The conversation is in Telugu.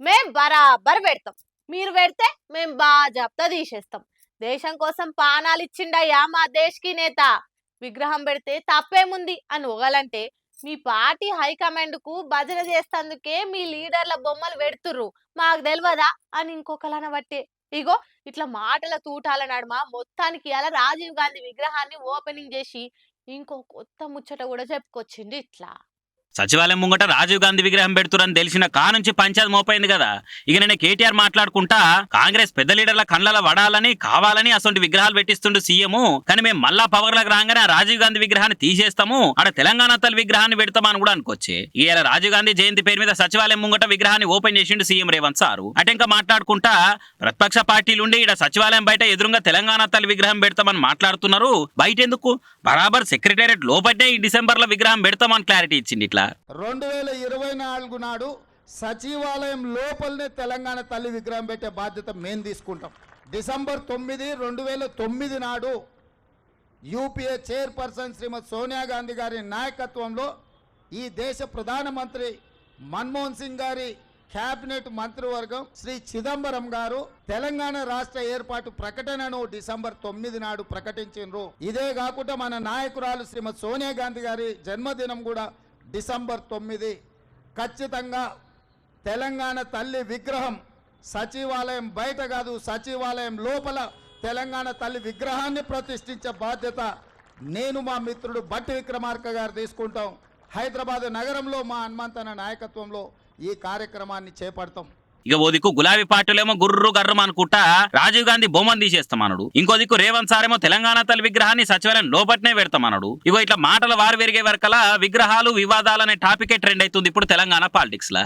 మేం బరాబర్ పెడతాం, మీరు పెడితే మేం బాజాప్తా తీసేస్తాం. దేశం కోసం పానాలు ఇచ్చిండయ్యా మా దేశ్కి నేత, విగ్రహం పెడితే తప్పేముంది అని ఒగలంటే మీ పార్టీ హైకమాండ్ కు భజన చేస్తందుకే మీ లీడర్ల బొమ్మలు పెడుతుర్రు, మాకు తెలియదా అని ఇంకొకలన బట్టే. ఇగో ఇట్లా మాటల తూటాల నడుమ మొత్తానికి అలా రాజీవ్ గాంధీ విగ్రహాన్ని ఓపెనింగ్ చేసి ఇంకో కొత్త ముచ్చట కూడా చెప్పుకొచ్చింది ఇట్లా. సచివాలయం ముంగట రాజీవ్ గాంధీ విగ్రహం పెడుతురని తెలిసిన నుంచి పంచాయత్ మోపైంది కదా. ఇక నేను కేటీఆర్ మాట్లాడుకుంటా కాంగ్రెస్ పెద్ద లీడర్ల కళ్ళల వడాలని కావాలని అసొంటి విగ్రహాలు పెట్టిస్తుండు సీఎం, కానీ మేము మళ్ళా పవర్లకు రాగానే రాజీవ్ గాంధీ విగ్రహాన్ని తీసేస్తాము, ఆడ తెలంగాణ తల్లి విగ్రహాన్ని పెడతామని కూడా అనుకోవచ్చే. ఇలా రాజీవ్ గాంధీ జయంతి పేరు మీద సచివాలయం ముంగట విగ్రహాన్ని ఓపెన్ చేసిండు సీఎం రేవంత్ సారు. అటు ఇంకా మాట్లాడుకుంటా ప్రతిపక్ష పార్టీలుండి ఈడ సచివాలయం బయట ఎదురుగా తెలంగాణ తల్లి విగ్రహం పెడతామని మాట్లాడుతున్నారు, బయట ఎందుకు బరాబర్ సెక్రటేరియట్ లోపటే ఈ డిసెంబర్ లో విగ్రహం పెడతామని క్లారిటీ ఇచ్చింది. ఇట్లా 2024 నాడు సచివాలయం లోపలనే తెలంగాణ తల్లి విగ్రహం పెట్టే బాధ్యత మేము తీసుకుంటాం. డిసెంబర్ 9, 2009 నాడు యూపీఏ చైర్పర్సన్ శ్రీమతి సోనియా గాంధీ గారి నాయకత్వంలో ఈ దేశ ప్రధానమంత్రి మన్మోహన్ సింగ్ గారి కేబినెట్ మంత్రివర్గం శ్రీ చిదంబరం గారు తెలంగాణ రాష్ట్ర ఏర్పాటు ప్రకటనను డిసెంబర్ 9 నాడు ప్రకటించారు. ఇదే కాకుండా మన నాయకురాలు శ్రీమతి సోనియా గాంధీ గారి జన్మదినం కూడా డిసెంబర్ 9. ఖచ్చితంగా తెలంగాణ తల్లి విగ్రహం సచివాలయం బయట కాదు, సచివాలయం లోపల తెలంగాణ తల్లి విగ్రహాన్ని ప్రతిష్ఠించే బాధ్యత నేను మా మిత్రుడు భట్టి విక్రమార్క గారు తీసుకుంటాం. హైదరాబాద్ నగరంలో మా హనుమంతన నాయకత్వంలో ఈ కార్యక్రమాన్ని చేపడతాం. ఇక ఓ దిక్కు గులాబీ పార్టీలేమో గుర్రు గర్రం అనుకుంటా రాజీవ్ గాంధీ బొమ్మను తీసేస్తామన్నాడు, ఇంకో దిక్కు రేవంత్ సారేమో తెలంగాణ తల్లి విగ్రహాన్ని సచివాలయం లోపట్నే పెడతామన్నాడు. ఇగో ఇట్లా మాటల వారు పెరిగే వరకలా విగ్రహాలు వివాదాలనే టాపికే ట్రెండ్ అవుతుంది ఇప్పుడు తెలంగాణ పాలిటిక్స్ లా.